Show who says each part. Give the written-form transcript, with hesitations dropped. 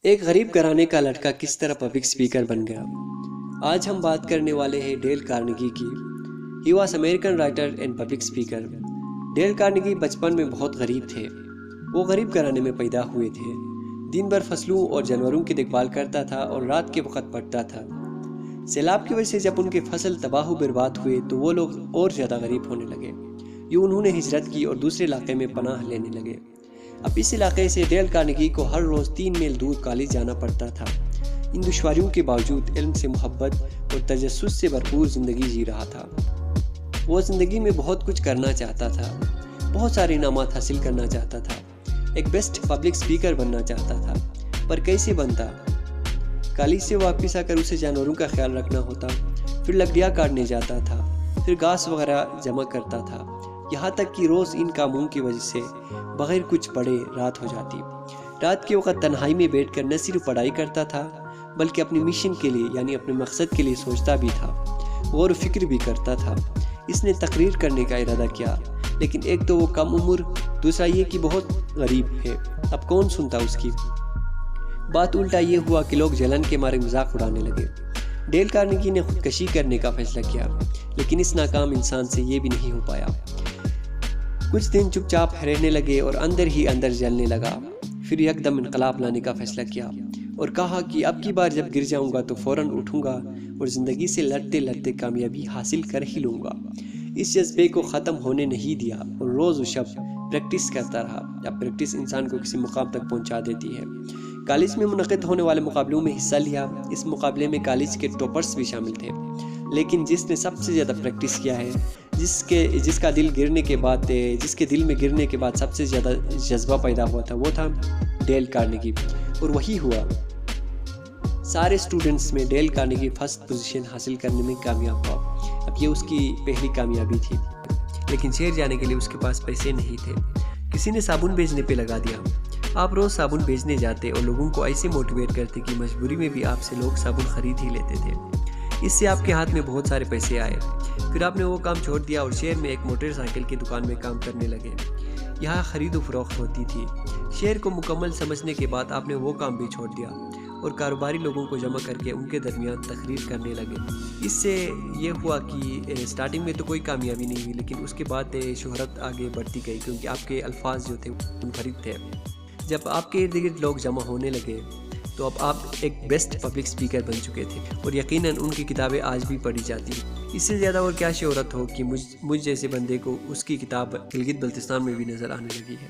Speaker 1: ایک غریب گھرانے کا لڑکا کس طرح پبلک اسپیکر بن گیا۔ آج ہم بات کرنے والے ہیں ڈیل کارنیگی کی۔ He was American writer and public speaker. Dale Carnegie بچپن میں بہت غریب تھے۔ وہ غریب گھرانے میں پیدا ہوئے تھے۔ دن بھر فصلوں اور جانوروں کی دیکھ بھال کرتا تھا اور رات کے وقت پڑھتا تھا۔ سیلاب کی وجہ سے جب ان کے فصل تباہ و برباد ہوئے تو وہ لوگ اور زیادہ غریب ہونے لگے۔ انہوں نے ہجرت کی اور دوسرے علاقے میں پناہ لینے لگے۔ اب اس علاقے سے ڈیل کارنیگی کو ہر روز 3 میل دور کالج جانا پڑتا تھا۔ ان دشواریوں کے باوجود علم سے محبت اور تجسس سے بھرپور زندگی جی رہا تھا۔ وہ زندگی میں بہت کچھ کرنا چاہتا تھا، بہت سارے انعامات حاصل کرنا چاہتا تھا، ایک بیسٹ پبلک اسپیکر بننا چاہتا تھا، پر کیسے بنتا؟ کالج سے واپس آ کر اسے جانوروں کا خیال رکھنا ہوتا، پھر لکڑیاں کاٹنے جاتا تھا، پھر گھاس وغیرہ جمع کرتا تھا، یہاں تک کہ روز ان کاموں کی وجہ سے بغیر کچھ پڑھے رات ہو جاتی۔ رات کے وقت تنہائی میں بیٹھ کر نہ صرف پڑھائی کرتا تھا بلکہ اپنے مشن کے لیے یعنی اپنے مقصد کے لیے سوچتا بھی تھا، غور و فکر بھی کرتا تھا۔ اس نے تقریر کرنے کا ارادہ کیا، لیکن ایک تو وہ کم عمر، دوسرا یہ کہ بہت غریب ہے، اب کون سنتا اس کی بات؟ الٹا یہ ہوا کہ لوگ جلن کے مارے مذاق اڑانے لگے۔ ڈیل کارنیگی نے خودکشی کرنے کا فیصلہ کیا، لیکن اس ناکام انسان سے یہ بھی نہیں ہو پایا۔ کچھ دن چپ چاپ رہنے لگے اور اندر ہی اندر جلنے لگا۔ پھر یک دم انقلاب لانے کا فیصلہ کیا اور کہا کہ اب کی بار جب گر جاؤں گا تو فوراً اٹھوں گا اور زندگی سے لڑتے لڑتے کامیابی حاصل کر ہی لوں گا۔ اس جذبے کو ختم ہونے نہیں دیا اور روز و شب پریکٹس کرتا رہا۔ اب پریکٹس انسان کو کسی مقام تک پہنچا دیتی ہے۔ کالج میں منعقد ہونے والے مقابلوں میں حصہ لیا۔ اس مقابلے میں کالج کے ٹاپرز بھی شامل تھے، لیکن جس نے سب سے زیادہ پریکٹس کیا ہے، جس کے دل میں گرنے کے بعد سب سے زیادہ جذبہ پیدا ہوا تھا، وہ تھا ڈیل کارنیگی، اور وہی ہوا۔ سارے اسٹوڈنٹس میں ڈیل کارنیگی فرسٹ پوزیشن حاصل کرنے میں کامیاب ہوا۔ اب یہ اس کی پہلی کامیابی تھی، لیکن شہر جانے کے لیے اس کے پاس پیسے نہیں تھے۔ کسی نے صابن بیچنے پہ لگا دیا۔ آپ روز صابن بیچنے جاتے اور لوگوں کو ایسے موٹیویٹ کرتے کہ مجبوری میں بھی آپ سے لوگ صابن خرید ہی لیتے تھے۔ اس سے آپ کے ہاتھ میں بہت سارے پیسے آئے۔ پھر آپ نے وہ کام چھوڑ دیا اور شہر میں ایک موٹر سائیکل کی دکان میں کام کرنے لگے۔ یہاں خرید و فروخت ہوتی تھی۔ شہر کو مکمل سمجھنے کے بعد آپ نے وہ کام بھی چھوڑ دیا اور کاروباری لوگوں کو جمع کر کے ان کے درمیان تقریر کرنے لگے۔ اس سے یہ ہوا کہ سٹارٹنگ میں تو کوئی کامیابی نہیں ہوئی، لیکن اس کے بعد شہرت آگے بڑھتی گئی کیونکہ آپ کے الفاظ جو تھے منفرد تھے۔ جب آپ کے ارد گرد لوگ جمع ہونے لگے تو اب آپ ایک بیسٹ پبلک اسپیکر بن چکے تھے اور یقیناً ان کی کتابیں آج بھی پڑھی جاتی ہیں۔ اس سے زیادہ اور کیا شہرت ہو کہ مجھ جیسے بندے کو اس کی کتاب گلگت بلتستان میں بھی نظر آنے لگی ہے۔